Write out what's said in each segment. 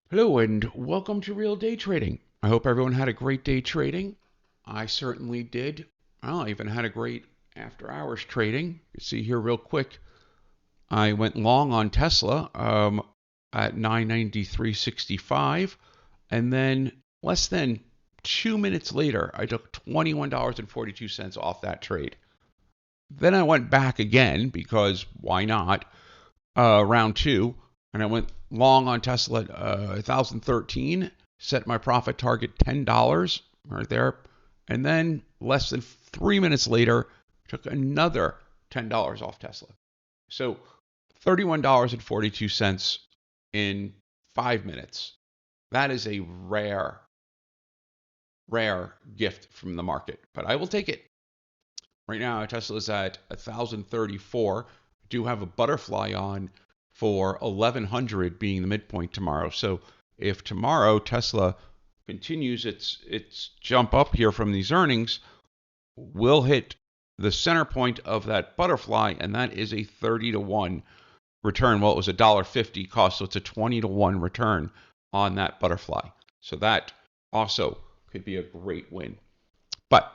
Hello and welcome to Real Day Trading. I hope everyone had a great day trading. I certainly did. I even had a great after hours trading. You see here real quick, I went long on Tesla at 993.65, and then less than 2 minutes later, I took $21.42 off that trade. Then I went back again because why not? Round two, and I went long on Tesla at 1,013, set my profit target $10 right there, and then less than 3 minutes later, took another $10 off Tesla. So $31.42 in 5 minutes. That is a rare, rare gift from the market, but I will take it. Right now, Tesla is at 1,034. I do have a butterfly on for 1,100 being the midpoint tomorrow. So if tomorrow Tesla continues its jump up here from these earnings, we'll hit the center point of that butterfly, and that is a 30-to-1 return. Well, it was $1.50 cost, so it's a 20-to-1 return on that butterfly. So that also could be a great win. But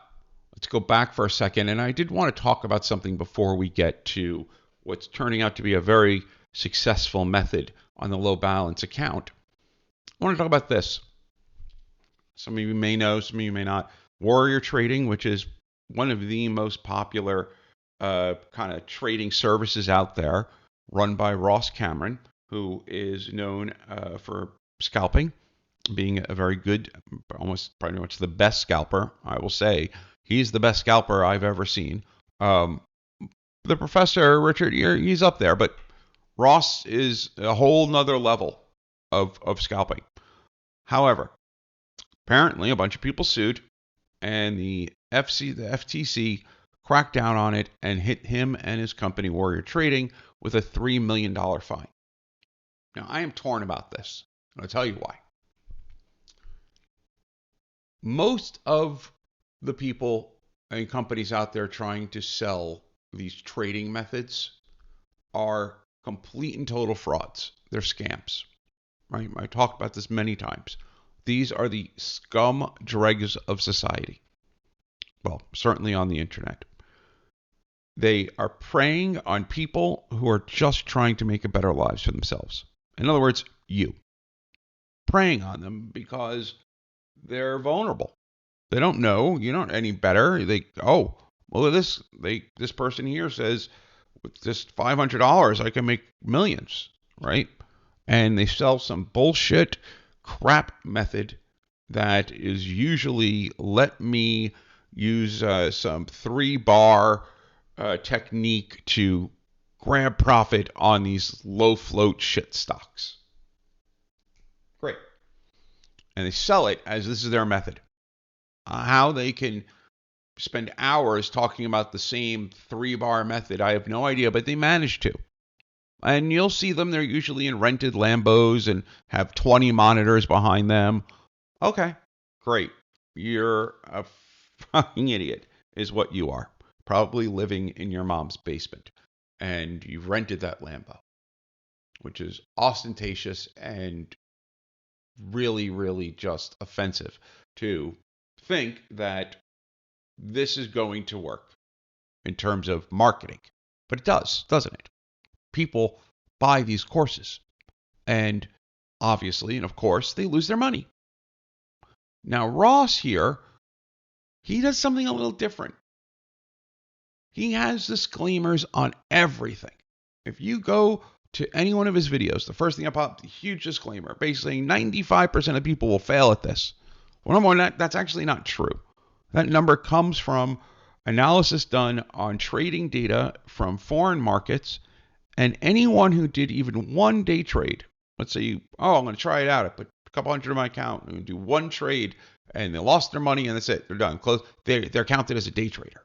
let's go back for a second. And I did want to talk about something before we get to what's turning out to be a very successful method on the low balance account. I want to talk about this. Some of you may know, some of you may not. Warrior Trading, which is one of the most popular kind of trading services out there, run by Ross Cameron, who is known for scalping, being a very good, almost pretty much the best scalper, I will say. He's the best scalper I've ever seen. The professor, Richard, he's up there, but Ross is a whole nother level of scalping. However, apparently a bunch of people sued, and the FTC cracked down on it and hit him and his company, Warrior Trading, with a $3 million fine. Now, I am torn about this, and I'll tell you why. Most of the people and companies out there trying to sell these trading methods are complete and total frauds. They're scams, right? I talked about this many times. These are the scum dregs of society. Well, certainly on the internet. They are preying on people who are just trying to make a better lives for themselves. In other words, you. Preying on them because they're vulnerable. They don't know. You don't any better. Well, this person here says with just $500 I can make millions, right? And they sell some bullshit crap method that is usually let me use some 3-bar technique to grab profit on these low float shit stocks. Great. And they sell it as this is their method. How they can spend hours talking about the same 3-bar method, I have no idea, but they manage to. And you'll see them, they're usually in rented Lambos and have 20 monitors behind them. Okay, great. You're a fucking idiot, is what you are. Probably living in your mom's basement. And you've rented that Lambo, which is ostentatious and really, really just offensive to think that this is going to work in terms of marketing. But it does, doesn't it? People buy these courses. And obviously, and of course, they lose their money. Now, Ross here, he does something a little different. He has disclaimers on everything. If you go to any one of his videos, the first thing I pop, huge disclaimer, basically 95% of people will fail at this. Well, number one, that's actually not true. That number comes from analysis done on trading data from foreign markets, and anyone who did even one day trade, let's say I'm going to try it out. I put a couple hundred in my account, I'm going to do one trade, and they lost their money, and that's it. They're done. Close. They're counted as a day trader.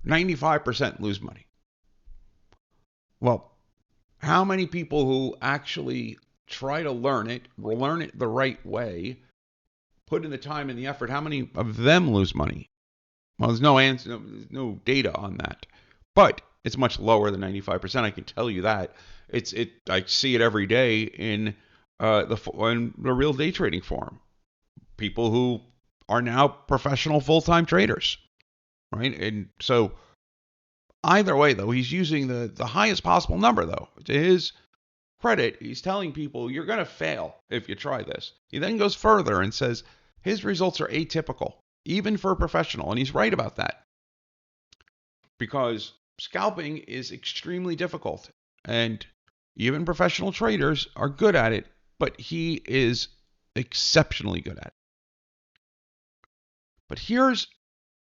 95% lose money. Well, how many people who actually try to learn it the right way, put in the time and the effort, how many of them lose money? Well, there's no answer, no data on that. But it's much lower than 95%. I can tell you that. I see it every day in the real day trading forum, people who are now professional full-time traders, right? And so either way, though, he's using the highest possible number, though. To his credit, he's telling people you're going to fail if you try this. He then goes further and says his results are atypical, even for a professional. And he's right about that, because scalping is extremely difficult. And even professional traders are good at it, but he is exceptionally good at it. But here's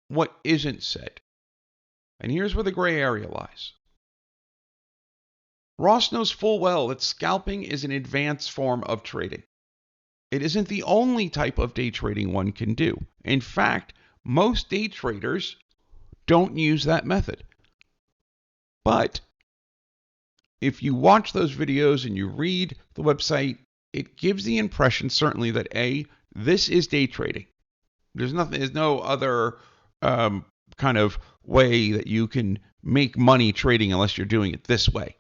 what isn't said. And here's where the gray area lies. Ross knows full well that scalping is an advanced form of trading. It isn't the only type of day trading one can do. In fact, most day traders don't use that method. But if you watch those videos and you read the website, it gives the impression certainly that this is day trading. There's no other kind of way that you can make money trading unless you're doing it this way.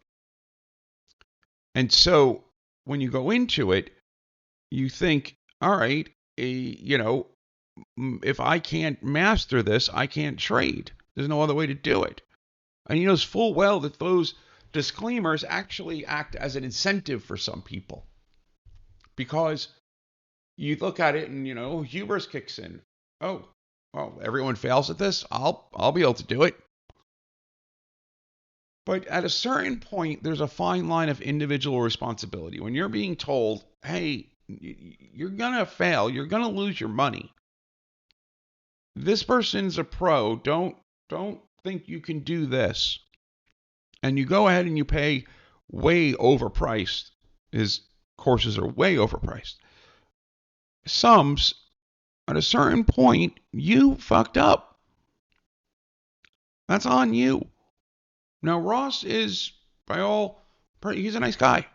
And so when you go into it, you think, all right, if I can't master this, I can't trade. There's no other way to do it. And he knows full well that those disclaimers actually act as an incentive for some people. Because you look at it and, hubris kicks in. Oh, well, everyone fails at this. I'll be able to do it. But at a certain point, there's a fine line of individual responsibility. When you're being told, hey, you're going to fail, you're going to lose your money. This person's a pro. Don't think you can do this. And you go ahead and you pay way overpriced. His courses are way overpriced. Sums, at a certain point, you fucked up. That's on you. Now, Ross is, he's a nice guy.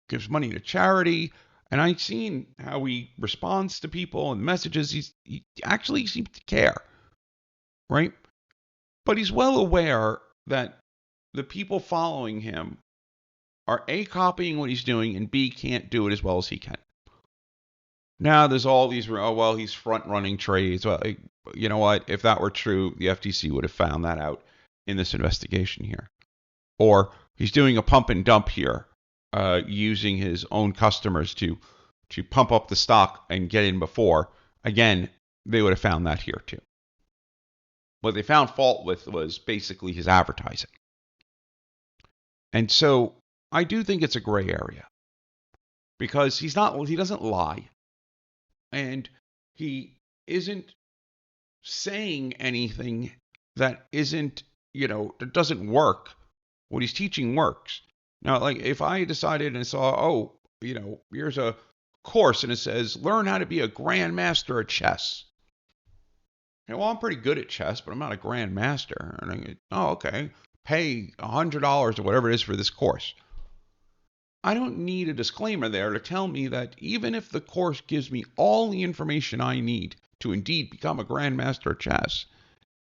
Gives money to charity. And I've seen how he responds to people and messages. He actually seems to care, right? But he's well aware that the people following him are A, copying what he's doing, and B, can't do it as well as he can. Now there's all these, he's front-running trades. Well, you know what? If that were true, the FTC would have found that out in this investigation here. Or he's doing a pump and dump here, using his own customers to pump up the stock and get in before. Again, they would have found that here too. What they found fault with was basically his advertising. And so I do think it's a gray area, because he doesn't lie, and he isn't saying anything that that doesn't work. What he's teaching works. Now, like if I decided and saw, here's a course and it says, learn how to be a grandmaster at chess. Well, I'm pretty good at chess, but I'm not a grandmaster. And I go, okay, pay $100 or whatever it is for this course. I don't need a disclaimer there to tell me that even if the course gives me all the information I need to indeed become a grandmaster at chess,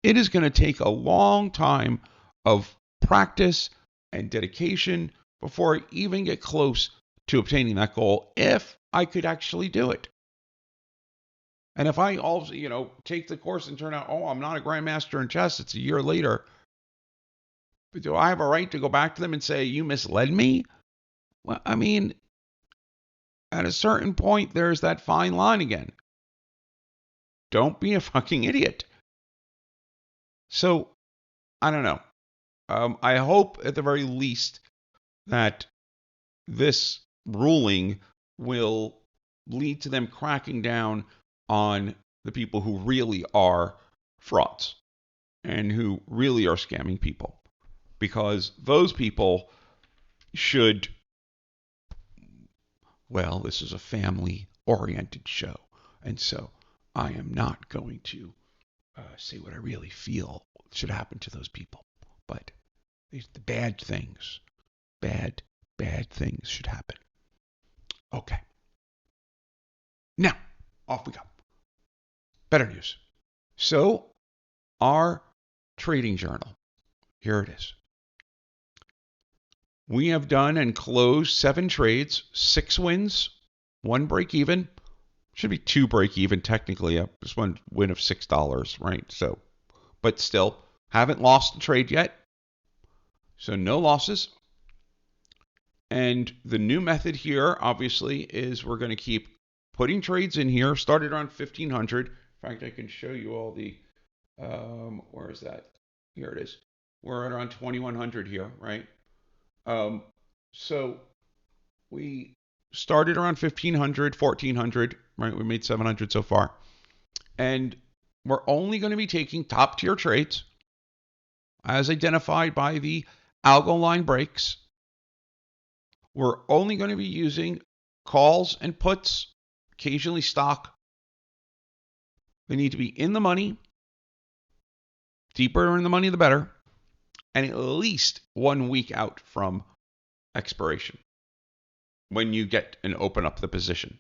it is going to take a long time of practice and dedication before I even get close to obtaining that goal, if I could actually do it. And if I also, take the course and turn out, I'm not a grandmaster in chess, it's a year later, do I have a right to go back to them and say, you misled me? Well, I mean, at a certain point, there's that fine line again. Don't be a fucking idiot. So, I don't know. I hope at the very least that this ruling will lead to them cracking down on the people who really are frauds and who really are scamming people. Because those people should, this is a family-oriented show, and so I am not going to say what I really feel should happen to those people. But the bad things should happen. Okay. Now, off we go. Better news. So, our trading journal, here it is. We have done and closed 7 trades, 6 wins, one break even. Should be two break even technically. Just one win of $6, right? So, but still, haven't lost the trade yet. So no losses. And the new method here, obviously, is we're going to keep putting trades in here. Started around 1500. In fact, I can show you all the, where is that? Here it is. We're at around 2100 here, right? So we started around 1500, 1400, right? We made 700 so far. And we're only going to be taking top tier trades as identified by the algo line breaks. We're only going to be using calls and puts, occasionally stock. They need to be in the money. Deeper in the money, the better. And at least 1 week out from expiration when you get and open up the position.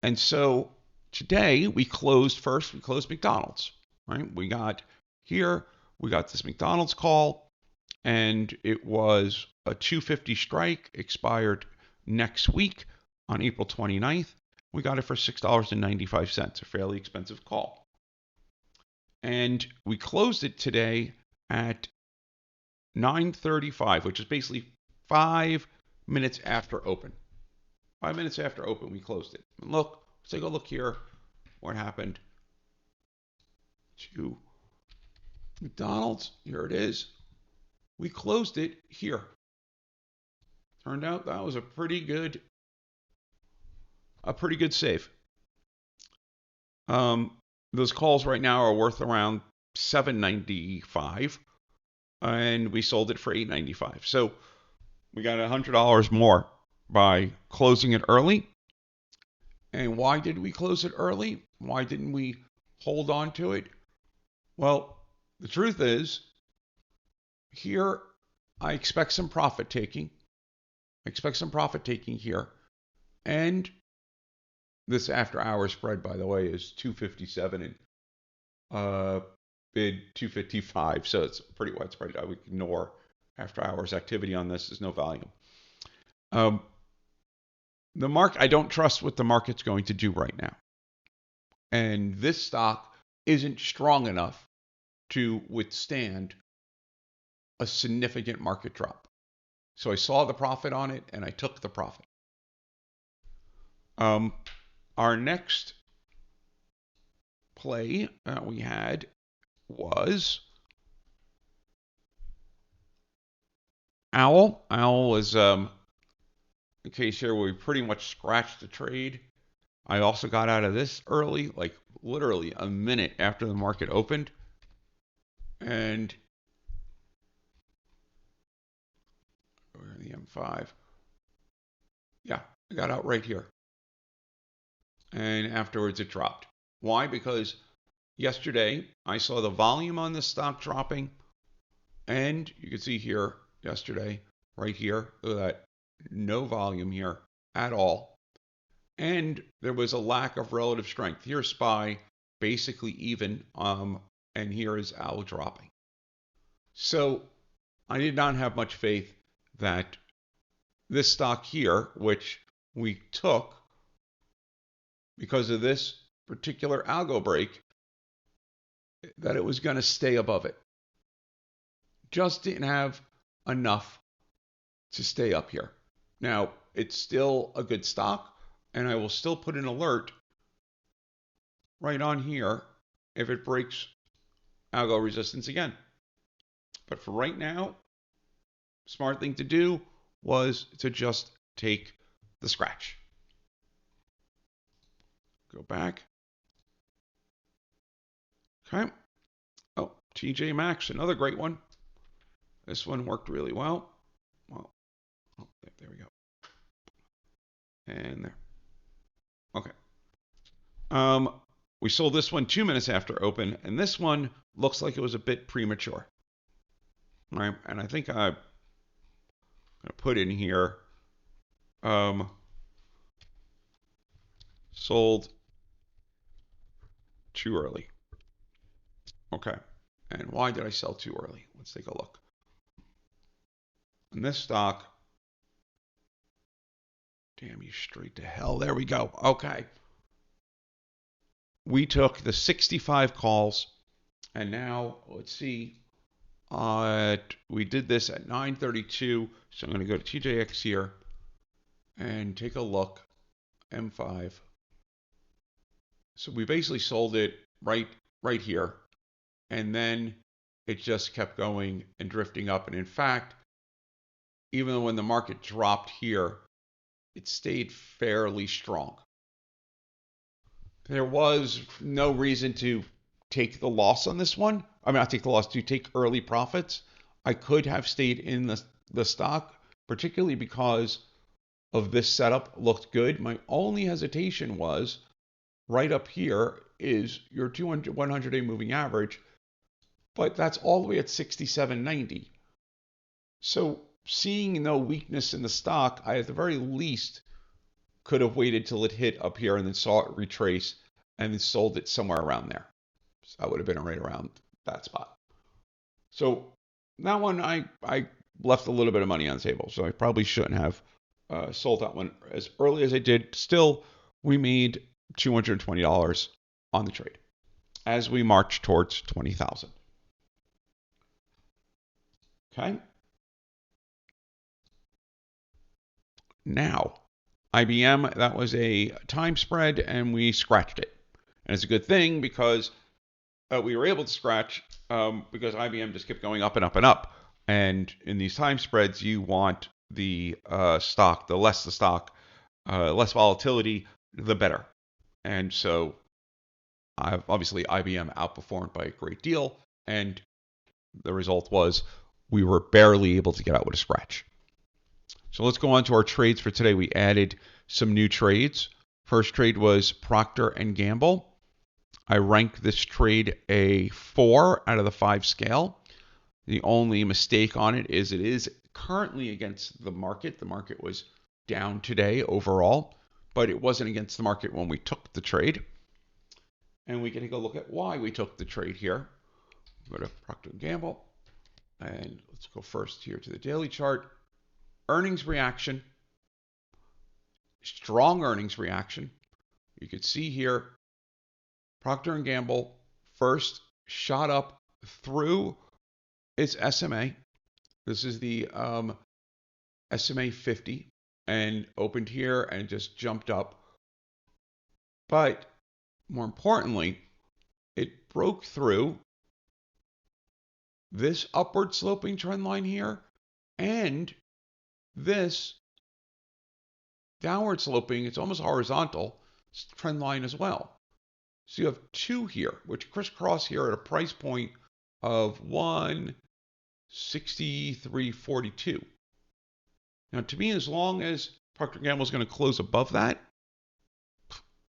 And so today we closed McDonald's, right? We got this McDonald's call, and it was a 250 strike, expired next week on April 29th. We got it for $6.95, a fairly expensive call. And we closed it today at 9:35, which is basically 5 minutes after open. 5 minutes after open, we closed it. And look, let's take a look here. What happened to McDonald's? Here it is. We closed it here. Turned out that was a pretty good save. Those calls right now are worth around $7.95, and we sold it for $8.95. So we got $100 more by closing it early. And why did we close it early? Why didn't we hold on to it? Well, the truth is, here I expect some profit taking. Here. And this after hours spread, by the way, is 257 and bid 255. So it's pretty widespread. I would ignore after hours activity on this. There's no volume. I don't trust what the market's going to do right now. And this stock isn't strong enough to withstand a significant market drop. So I saw the profit on it and I took the profit. Our next play that we had was Owl. Owl was a case here where we pretty much scratched the trade. I also got out of this early, like literally a minute after the market opened. And we're in the M5. Yeah, I got out right here. And afterwards it dropped. Why? Because yesterday I saw the volume on the stock dropping. And you can see here yesterday, right here, look at that, no volume here at all. And there was a lack of relative strength. Here's SPY basically even, and here is OWL dropping. So I did not have much faith that this stock here, which we took because of this particular algo break, that it was going to stay above it. Just didn't have enough to stay up here. Now, it's still a good stock, and I will still put an alert right on here if it breaks algo resistance again. But for right now, smart thing to do was to just take the scratch. Go back. Okay. Oh, TJ Maxx, another great one. This one worked really well. Well, oh, there we go. And there. Okay. We sold this one 2 minutes after open, and this one looks like it was a bit premature. All right, and I think I'm going to put in here, sold too early. Okay, and why did I sell too early? Let's take a look. And this stock Damn you straight to hell. There we go. Okay. We took the 65 calls, and now let's see. We did this at 9:32, so I'm going to go to TJX here and take a look. M5. So we basically sold it right here, and then it just kept going and drifting up. And in fact, even when the market dropped here, it stayed fairly strong. There was no reason to take the loss on this one. I mean, not take the loss, to take early profits. I could have stayed in the stock, particularly because of this setup looked good. My only hesitation was right up here is your 200, 100-day moving average, but that's all the way at 67.90. So seeing no weakness in the stock, I at the very least could have waited till it hit up here and then saw it retrace and then sold it somewhere around there. So that would have been right around that spot. So that one, I left a little bit of money on the table, so I probably shouldn't have sold that one as early as I did. Still, we made $220 on the trade as we march towards 20,000. Okay. Now, IBM, that was a time spread, and we scratched it. And it's a good thing because we were able to scratch because IBM just kept going up and up and up. And in these time spreads, you want the stock, the less the stock, less volatility, the better. And so obviously IBM outperformed by a great deal. And the result was we were barely able to get out with a scratch. So let's go on to our trades for today. We added some new trades. First trade was Procter & Gamble. I rank this trade a 4 out of the 5 scale. The only mistake on it is currently against the market. The market was down today overall, but it wasn't against the market when we took the trade. And we can take a look at why we took the trade here. Go to Procter & Gamble, and let's go first here to the daily chart. Earnings reaction, strong earnings reaction. You can see here, Procter & Gamble first shot up through its SMA. This is the SMA 50 and opened here and just jumped up. But more importantly, it broke through this upward sloping trend line here and this downward sloping, it's almost horizontal, trend line as well. So you have two here, which crisscross here at a price point of 163.42. Now, to me, as long as Procter & Gamble is going to close above that,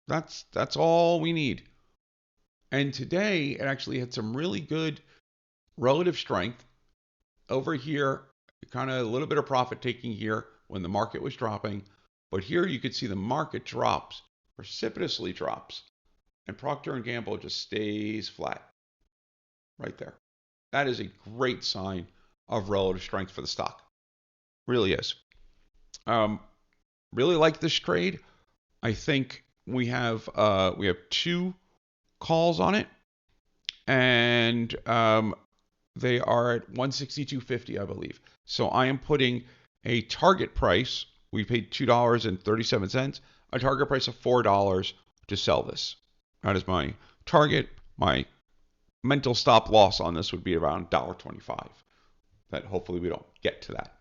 that's all we need. And today, it actually had some really good relative strength over here. Kind of a little bit of profit taking here when the market was dropping. But here you could see the market drops, precipitously drops. And Procter & Gamble just stays flat right there. That is a great sign of relative strength for the stock. Really is. Really like this trade. I think we have 2 calls on it. And they are at 162.50, I believe. So I am putting a target price. We paid $2.37, a target price of $4 to sell this. That is my target. My mental stop loss on this would be around $1.25. That hopefully we don't get to that.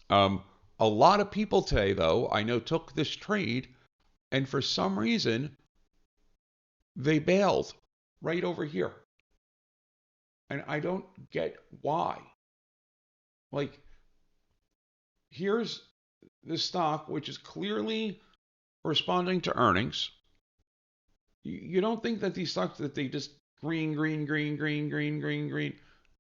A lot of people today, though, I know took this trade, and for some reason, they bailed right over here. And I don't get why. Like, here's the stock, which is clearly responding to earnings. You don't think that these stocks, that they just green.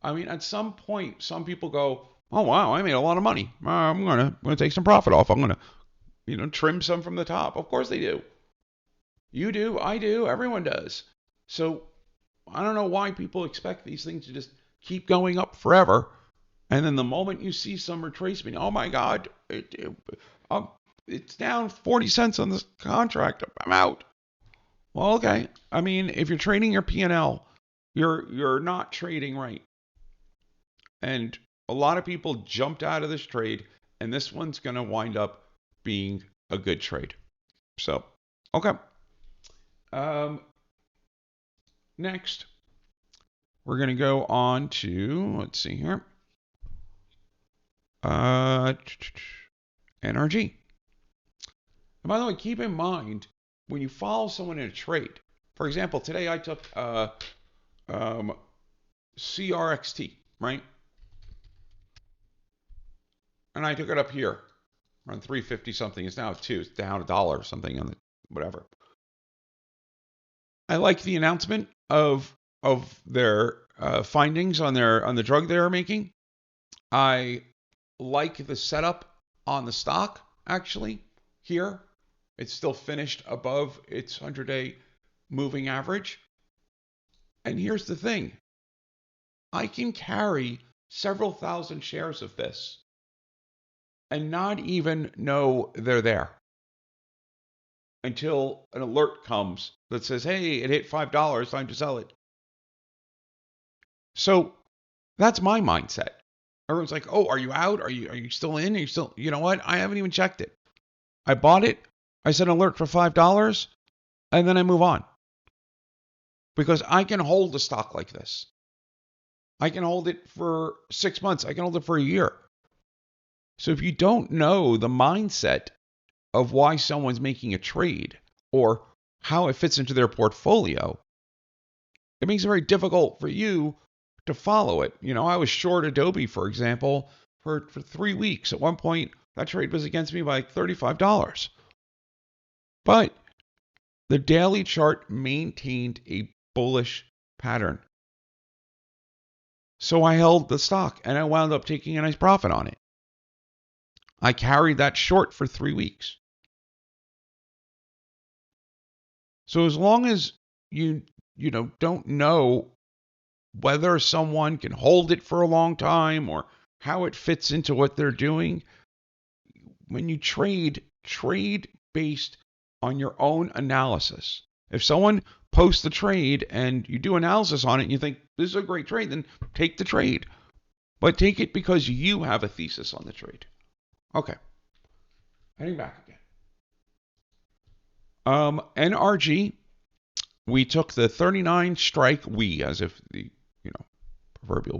I mean, at some point, some people go, oh, wow, I made a lot of money. I'm gonna take some profit off. I'm going to, trim some from the top. Of course they do. You do. I do. Everyone does. So I don't know why people expect these things to just keep going up forever. And then the moment you see some retracement, oh my God, it's down 40 cents on this contract. I'm out. Well, okay. I mean, if you're trading your P&L, you're not trading right. And a lot of people jumped out of this trade, and this one's going to wind up being a good trade. So, okay. Um, next, we're going to go on to, let's see here, NRG. And by the way, keep in mind, when you follow someone in a trade, for example, today I took CRXT, right? And I took it up here around 350 something. It's now at 2. It's down $1 or something on the whatever. I like the announcement of their findings on the drug they're making. I like the setup on the stock actually here. It's still finished above its 100-day moving average. And here's the thing. I can carry several thousand shares of this and not even know they're there until an alert comes that says, hey, it hit $5, time to sell it. So that's my mindset. Everyone's like, oh, are you out? Are you still in? Are you still, you know what? I haven't even checked it. I bought it. I set an alert for $5 and then I move on. Because I can hold a stock like this. I can hold it for 6 months. I can hold it for a year. So if you don't know the mindset of why someone's making a trade or how it fits into their portfolio, it makes it very difficult for you to follow it. You know, I was short Adobe, for example, for 3 weeks. At one point, that trade was against me by like $35. But the daily chart maintained a bullish pattern. So I held the stock and I wound up taking a nice profit on it. I carried that short for 3 weeks. So as long as you don't know whether someone can hold it for a long time or how it fits into what they're doing, when you trade based on your own analysis. If someone posts the trade and you do analysis on it and you think this is a great trade, then take the trade. But take it because you have a thesis on the trade. Okay. Heading back again. NRG, we took the 39 strike as if the proverbial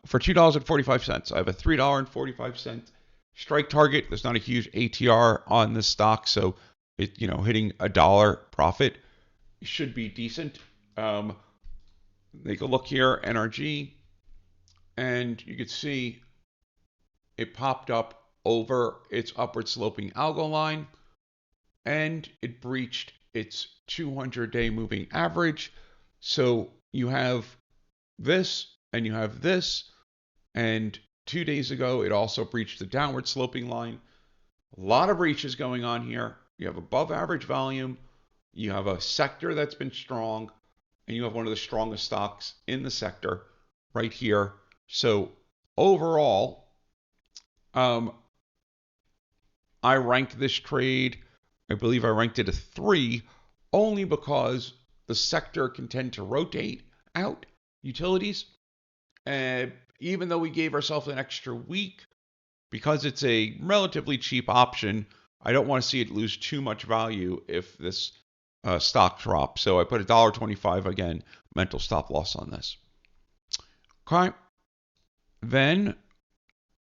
for $2.45. I have a $3.45 strike target. There's not a huge ATR on this stock, so it hitting $1 profit should be decent. Take a look here, NRG, and you can see it popped up over its upward sloping algo line, and it breached its 200-day moving average. So you have this, and you have this, and 2 days ago, it also breached the downward sloping line. A lot of breaches going on here. You have above average volume. You have a sector that's been strong, and you have one of the strongest stocks in the sector right here. So overall, I ranked this trade, I believe I ranked it a 3, only because the sector can tend to rotate out utilities. Even though we gave ourselves an extra week, because it's a relatively cheap option, I don't want to see it lose too much value if this stock drops. So I put $1.25 again, mental stop loss on this. Okay. Then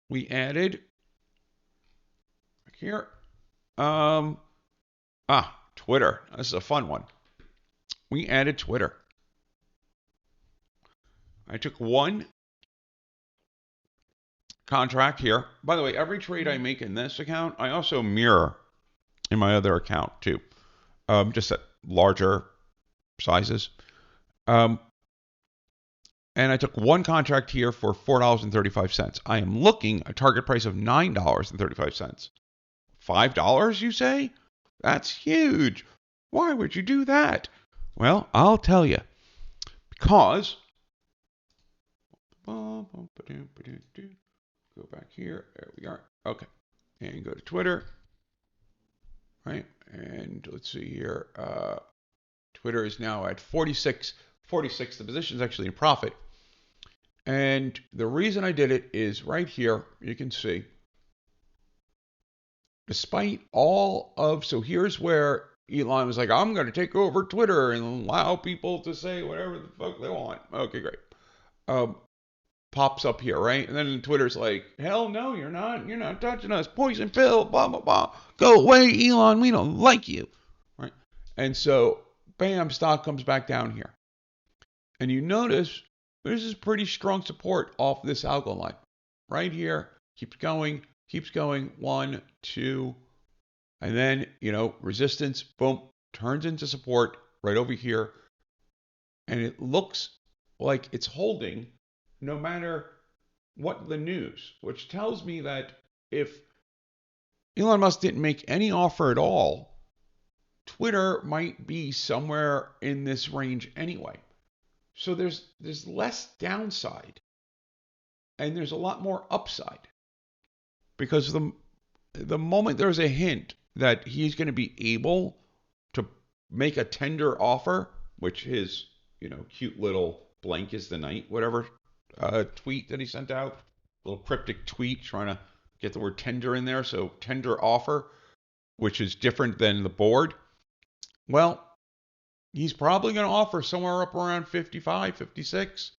we added here, Twitter. This is a fun one. We added Twitter. I took one contract here. By the way, every trade I make in this account, I also mirror in my other account too, just at larger sizes. And I took one contract here for $4.35. I am looking at a target price of $9.35. $5, you say? That's huge. Why would you do that? Well, I'll tell you. Because go back here. There we are. Okay. and go to Twitter, right? And let's see here. Twitter is now at 46. The position is actually in profit. And the reason I did it is right here. You can see, despite all of, so here's where Elon was like, I'm going to take over Twitter and allow people to say whatever the fuck they want. Okay, great. Pops up here, right? And then Twitter's like, hell no, you're not touching us. Poison pill, blah, blah, blah. Go away, Elon. We don't like you. Right? And so, bam, stock comes back down here. And you notice this is pretty strong support off this algo line. Right here, keeps going. 1, 2, and then, resistance, boom, turns into support right over here. And it looks like it's holding no matter what the news, which tells me that if Elon Musk didn't make any offer at all, Twitter might be somewhere in this range anyway. So there's less downside and there's a lot more upside, because the moment there's a hint that he's going to be able to make a tender offer, which his cute little blank is the night, whatever tweet that he sent out, a little cryptic tweet trying to get the word tender in there, so tender offer, which is different than the board. Well, he's probably going to offer somewhere up around 55, 56.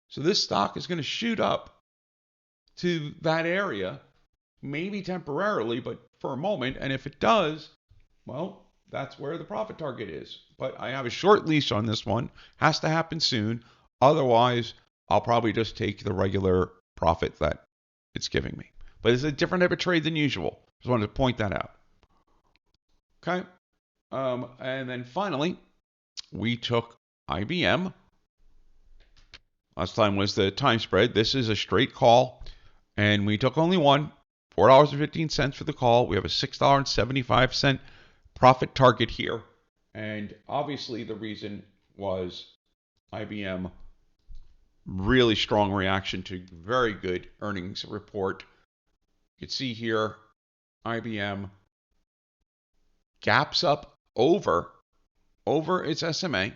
So this stock is going to shoot up to that area, maybe temporarily, but for a moment. And if it does, well, that's where the profit target is. But I have a short leash on this one. Has to happen soon. Otherwise, I'll probably just take the regular profit that it's giving me. But it's a different type of trade than usual. Just wanted to point that out. Okay. And then finally, we took IBM. Last time was the time spread. This is a straight call. And we took only one, $4.15 for the call. We have a $6.75 profit target here. And obviously the reason was IBM, really strong reaction to very good earnings report. You can see here, IBM gaps up over its SMA,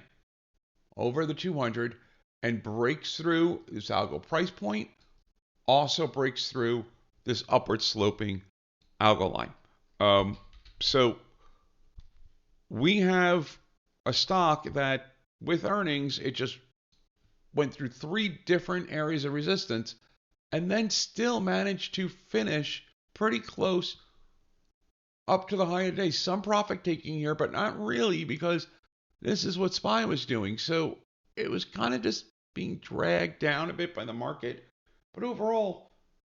over the 200, and breaks through this algo price point, also breaks through this upward sloping algo line. So we have a stock that with earnings, it just went through 3 different areas of resistance and then still managed to finish pretty close up to the high of the day. Some profit taking here, but not really, because this is what SPY was doing. So it was kind of just being dragged down a bit by the market. But overall,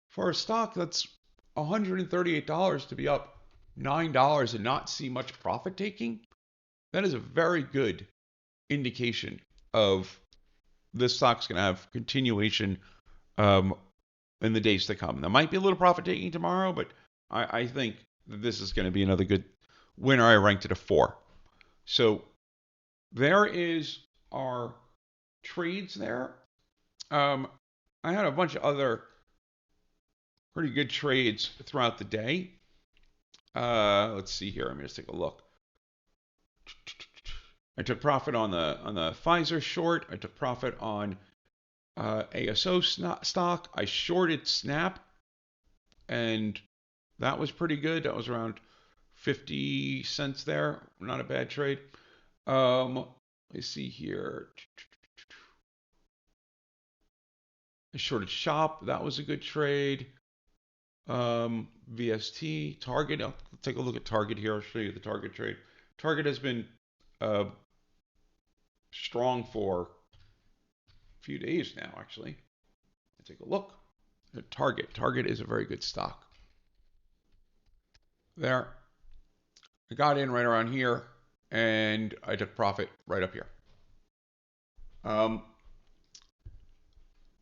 for a stock that's $138 to be up $9 and not see much profit taking, that is a very good indication of this stock's going to have continuation in the days to come. There might be a little profit taking tomorrow, but I think that this is going to be another good winner. I ranked it a 4. So there is our trades there. I had a bunch of other pretty good trades throughout the day. Let's see here. Let me just take a look. I took profit on the Pfizer short. I took profit on ASO stock. I shorted Snap, and that was pretty good. That was around 50 cents there. Not a bad trade. Let's see here. I shorted Shop. That was a good trade. VST, Target. I'll take a look at Target here. I'll show you the Target trade. Target has been strong for a few days now, actually. Let's take a look at Target. Target is a very good stock. There. I got in right around here, and I took profit right up here.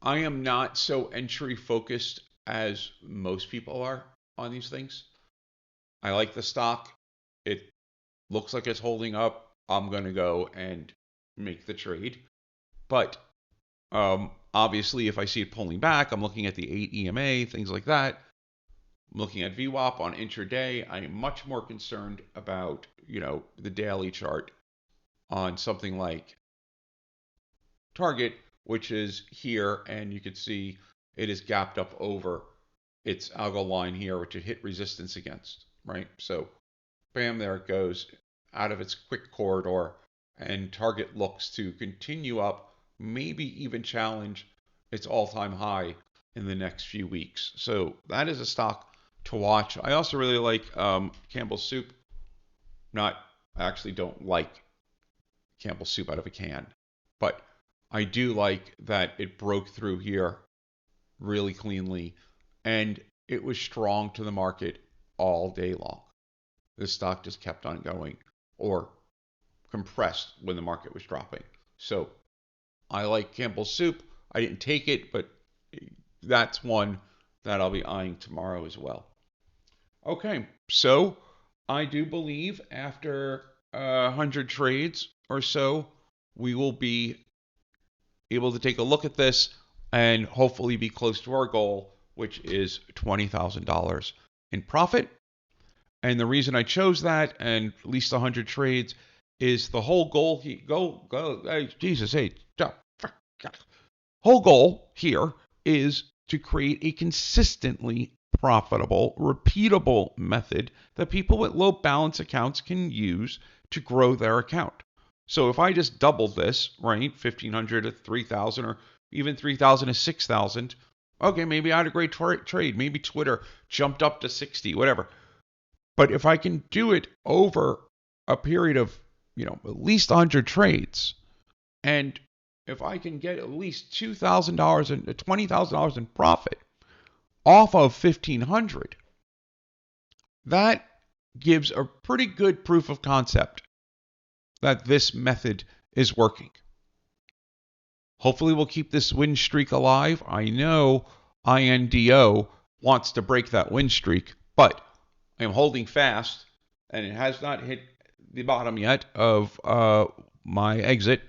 I am not so entry focused as most people are on these things. I like the stock. It looks like it's holding up. I'm going to go and make the trade. But obviously, if I see it pulling back, I'm looking at the 8 EMA, things like that. Looking at VWAP on intraday, I am much more concerned about, the daily chart on something like target, which is here, and you can see it is gapped up over its algo line here, which it hit resistance against, right? So bam, there it goes out of its quick corridor, and target looks to continue up, maybe even challenge its all-time high in the next few weeks. So that is a stock to watch. I also really like Campbell's Soup. I actually don't like Campbell's Soup out of a can, but I do like that it broke through here really cleanly, and it was strong to the market all day long. The stock just kept on going, or compressed when the market was dropping. So I like Campbell's Soup. I didn't take it, but that's one that I'll be eyeing tomorrow as well. Okay, so I do believe after 100 trades or so, we will be able to take a look at this and hopefully be close to our goal, which is $20,000 in profit. And the reason I chose that, and at least 100 trades, is the whole goal. Hey, Jesus, hey, whole goal here is to create a consistently profitable, repeatable method that people with low balance accounts can use to grow their account. So if I just doubled this, right, 1,500 to 3,000, or even 3,000 to 6,000, okay, maybe I had a great trade. Maybe Twitter jumped up to 60, whatever. But if I can do it over a period of, at least 100 trades, and if I can get at least $2,000 and $20,000 in profit off of 1,500, that gives a pretty good proof of concept that this method is working. Hopefully we'll keep this win streak alive. I know INDO wants to break that win streak, but I am holding fast, and it has not hit the bottom yet of my exit.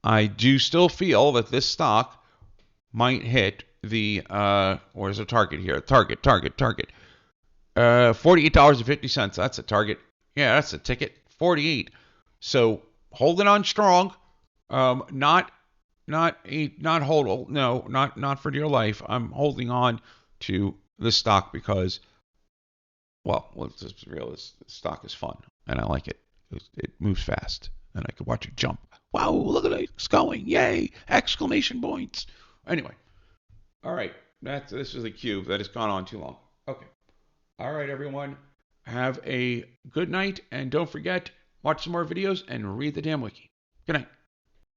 I do still feel that this stock might hit the, where's the target here? Target. $48.50. That's a target. Yeah, that's a ticket. 48. So holding on strong. Not hold. No, not for dear life. I'm holding on to the stock because, well, let's just be real. This stock is fun, and I like it. It moves fast, and I can watch it jump. Wow, look at it. It's going. Yay! Exclamation points. Anyway. All right. This is a cube that has gone on too long. Okay. All right, everyone. Have a good night, and don't forget, watch some more videos and read the damn wiki. Good night.